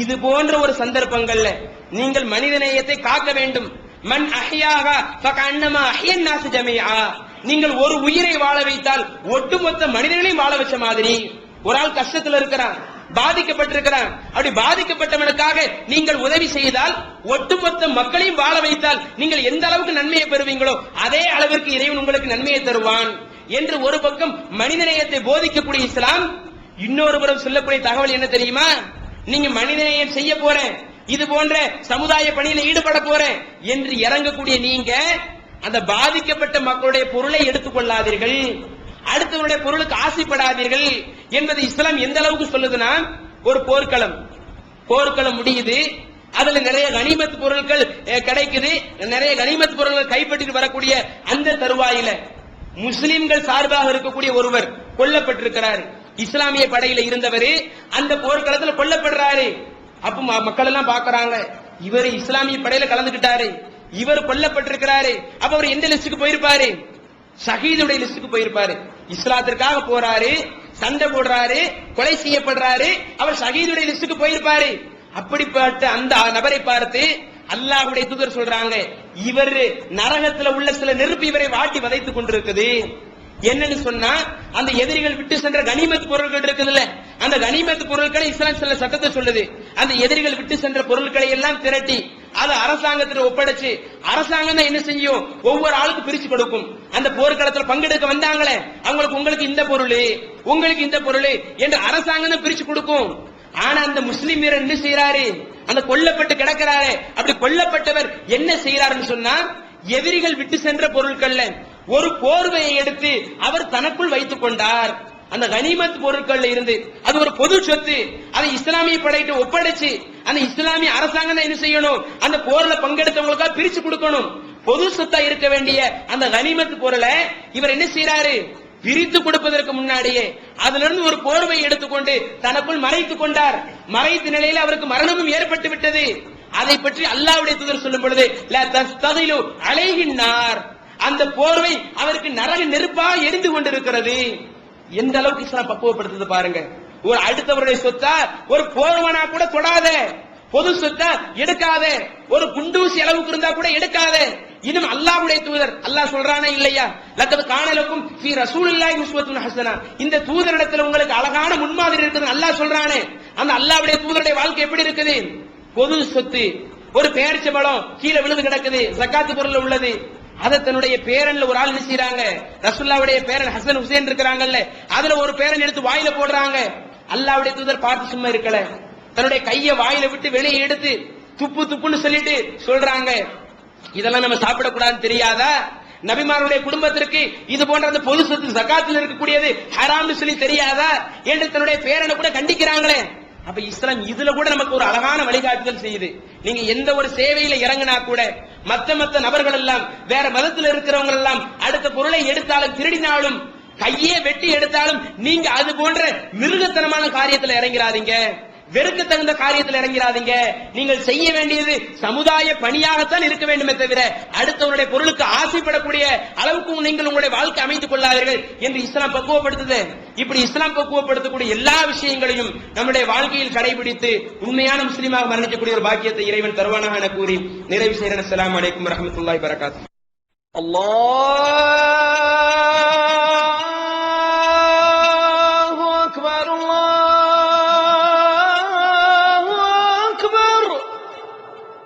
இது போன்ற ஒரு சந்தர்ப்பங்கள்ல நீங்கள் மனிதநேயத்தை காக்க வேண்டும். மன் அஹ்யாஹா ஃபகஅன்னமா அஹ்யன் நாஸ் ஜமீஆ. நீங்கள் ஒரு உயிரை வாழ வைத்தால் ஒட்டுமொத்த மனிதர்களையும் வாழ வச்ச மாதிரி. ஒரு ஆள் கஷ்டத்துல இருக்கிறான், பாதிக்கப்பட்டிருக்கிறான், அப்படி பாதிக்கப்பட்டவனுக்காக நீங்கள் உதவி செய்தால் ஒட்டுமொத்த மக்களையும் வாழ வைத்தால் நீங்கள் எந்த அளவுக்கு நன்மையை பெறுவீங்களோ அதே அளவிற்கு இறைவன் உங்களுக்கு நன்மையை தருவான் என்று ஒரு பக்கம் மனிதநேயத்தை போதிக்கக்கூடிய இஸ்லாம், இன்னொரு புறம் சொல்லக்கூடிய தகவல் என்ன தெரியுமா? நீங்க மனிதநேயம் செய்ய போறேன், இது போன்ற சமுதாய பணியில ஈடுபட போறேன் என்று இறங்கக்கூடிய நீங்க அந்த பாதிக்கப்பட்ட மக்களுடைய பொருளை எடுத்துக்கொள்ளாதீர்கள், அடுத்தவருடைய பொருளுக்கு ஆசைப்படாதீர்கள் என்பது இஸ்லாம் எந்த அளவுக்கு சொல்லுதுன்னா, ஒரு போர்க்களம் முடியுது, அதுல நிறைய கனிமத் பொருட்கள் கிடைக்குது, நிறைய கனிமத் பொருட்கள் கைப்பற்றிட்டு வரக்கூடிய அந்த தருவாயில முஸ்லிம்கள் சார்பாக இருக்கக்கூடிய ஒருவர் கொல்லப்பட்டிருக்கிறார். இஸ்லாமிய படையில இருந்தவர் அந்த போர்க்களத்தில் கொல்லப்படுறாரு. அப்ப மக்கள் எல்லாம் பாக்குறாங்க, இவர் இஸ்லாமிய படையில கலந்துகிட்டாரு, இவர் கொல்லப்பட்டிருக்கிறாரு. அப்ப அவர் எந்த லிஸ்டுக்கு போயிருப்பாரு? ஷஹீதுடைய லிஸ்டுக்கு போயிருப்பாரு. இஸ்லாத்திற்காக போறாரு, சண்டை போடுறாரு, கொலை செய்யப்படுறாரு, அவர் ஷஹீதுடைய லிஸ்டுக்கு போயிருப்பாரு. அப்படிப்பட்ட அந்த நபரை பார்த்து அல்லாஹ்வுடைய தூதர் சொல்றாங்க, இவர் நரகத்துல உள்ள சில நெருப்பு இவரை வாட்டி வதைத்துக் கொண்டிருக்குது. என்னன்னு சொன்னா, அந்த எதிரிகள் விட்டு சென்ற கனிமத் பொருட்கள் இருக்குதுல்ல, அந்த கனிமத் பொருட்களை இஸ்லாம் சில சட்டத்தை சொல்லுது. அந்த எதிரிகள் விட்டு சென்ற பொருட்களை எல்லாம் திரட்டி அதை அரசாங்கத்தில் ஒப்படைச்சு, அரசாங்கம் தான் என்ன செய்யும், ஒவ்வொரு ஆளுக்கு பிரிச்சு கொடுக்கும். அந்த போர்க்களத்தில் பங்கெடுக்க வந்தாங்களே அவங்களுக்கு, உங்களுக்கு இந்த பொருள், உங்களுக்கு இந்த பொருள் என்று அரசாங்கம் தான் பிரிச்சு கொடுக்கும். ஆனா அந்த முஸ்லிம் வீரர் என்ன செய்யறாரு, அந்த கொல்லப்பட்டு கிடக்கிறாரு. அப்படி கொல்லப்பட்டவர் என்ன செய்யறாருன்னு சொன்னா, எதிரிகள் விட்டு சென்ற பொருட்கள்ல ஒரு போர்வையை எடுத்து அவர் தனக்குள் வைத்துக் கொண்டார். அந்த கனிமத் பொருட்கள்ல இருந்து அது ஒரு பொது சொத்து, அதை இஸ்லாமிய படையிட்டு ஒப்படைச்சு அந்த இஸ்லாமிய அரசாங்கம் தான் என்ன செய்யணும், அந்த போர்ல பங்கெடுத்தவங்களுக்காக பிரிச்சு கொடுக்கணும். பொது சொத்தா இருக்க வேண்டிய அந்த கனிமத் பொருளை இவர் என்ன செய்யறாரு, பிரித்து கொடுப்பதற்கு முன்னாடியே அதுல இருந்து ஒரு போர்வை எடுத்துக்கொண்டு தனக்குள் மறைத்துக் கொண்டார். மறைத்த நிலையில் அவருக்கு மரணமும் ஏற்பட்டு விட்டது. அதை பற்றி அல்லாஹ்வுடைய தூதர் சொல்லும் பொழுது, லா தஸ்தகிலு அலைஹின்னார், அந்த போர்வை அவருக்கு நரக நெருப்பா எரிந்து கொண்டிருக்கிறது. எந்த அளவுக்கு இஸ்லாம் பக்குவப்படுத்துது பாருங்க. ஒரு அடுத்தவருடைய சொத்தா ஒரு போர்வனா கூட தொடாத, பொது சொத்தா எடுக்காத, ஒரு குண்டூசி அளவுக்கு இருந்தா கூட எடுக்காத. இன்னும் அல்லாஹ்வுடைய தூதர் அல்லாஹ் சொல்றானே இல்லையா, லக்கத் கான லக்கும் ஃபீ ரசூலில்லாஹி உஸ்வத்துன் ஹஸனா, இந்த தூதரிடத்துல உங்களுக்கு அழகான முன்மாதிரி இருக்குது அல்லாஹ் சொல்றானே. அந்த அல்லாஹ்வுடைய தூதருடைய வாழ்க்கை எப்படி இருக்குது? பொது சொத்து, ஒரு பேரிச்ச பழம் கீழே விழுந்து கிடக்குது, ஜக்காத்து பொருள் உள்ளது, அதை தன்னுடைய பேரன்ல ஒரு ஆள் என்ன செய்றாங்க, ரசூலுல்லாஹ்வுடைய பேரன் ஹசன் ஹுசைன் இருக்கிறாங்கல்ல, அதுல ஒரு பேரன் எடுத்து வாயில போடுறாங்க. அல்லாஹ்வுடைய தூதர் பார்த்து சும்மா இருக்கல, தன்னுடைய கையை வாயில விட்டு வெளியே எடுத்து துப்பு துப்புன்னு சொல்லிட்டு சொல்றாங்க, இதெல்லாம் நம்ம சாப்பிடக்கூடாதுன்னு தெரியாதா? நபிமாருடைய குடும்பத்திற்கு இது போன்ற அந்த பொது சொத்து ஜகாத்தில் இருக்கக்கூடியது ஹராம்னு சொல்லி தெரியாதா என்று தன்னுடைய பேரனை கூட கண்டிக்கிறாங்களே. அப்ப இஸ்லாம் இதுல கூட நமக்கு ஒரு அழகான வழிகாட்டுதல் செய்யுது. நீங்க எந்த ஒரு சேவையில இறங்கினா கூட மத்த நபர்கள் எல்லாம், வேற மதத்தில் இருக்கிறவங்க எல்லாம் அடுத்த பொருளை எடுத்தாலும் திருடினாலும் கையே வெட்டி எடுத்தாலும் நீங்க அது போன்ற மிருகத்தனமான காரியத்தில் இறங்கிறாதீங்க, வெறுக்க தகுந்த காரியத்தில் இறங்கிறாதீங்க. நீங்கள் செய்ய வேண்டியது சமுதாய பணியாகத்தான் இருக்க வேண்டுமே தவிர அடுத்தவருடைய பொருளுக்கு ஆசைப்படக்கூடிய அளவுக்கு நீங்கள் உங்களுடைய வாழ்க்கை அமைத்துக் கொள்ளாதீர்கள் என்று இஸ்லாம் பக்குவப்படுத்துது. இப்படி இஸ்லாம் பக்குவப்படுத்தக்கூடிய எல்லா விஷயங்களையும் நம்முடைய வாழ்க்கையில் கடைபிடித்து உண்மையான முஸ்லீமாக மரணிக்கக்கூடிய ஒரு பாக்கியத்தை இறைவன் தருவானாக என கூறி நிறைவு செய்கிறேன். அஸ்ஸலாமு அலைக்கும் வரஹ்மத்துல்லாஹி வபரகாத்துஹு. அல்லாஹ்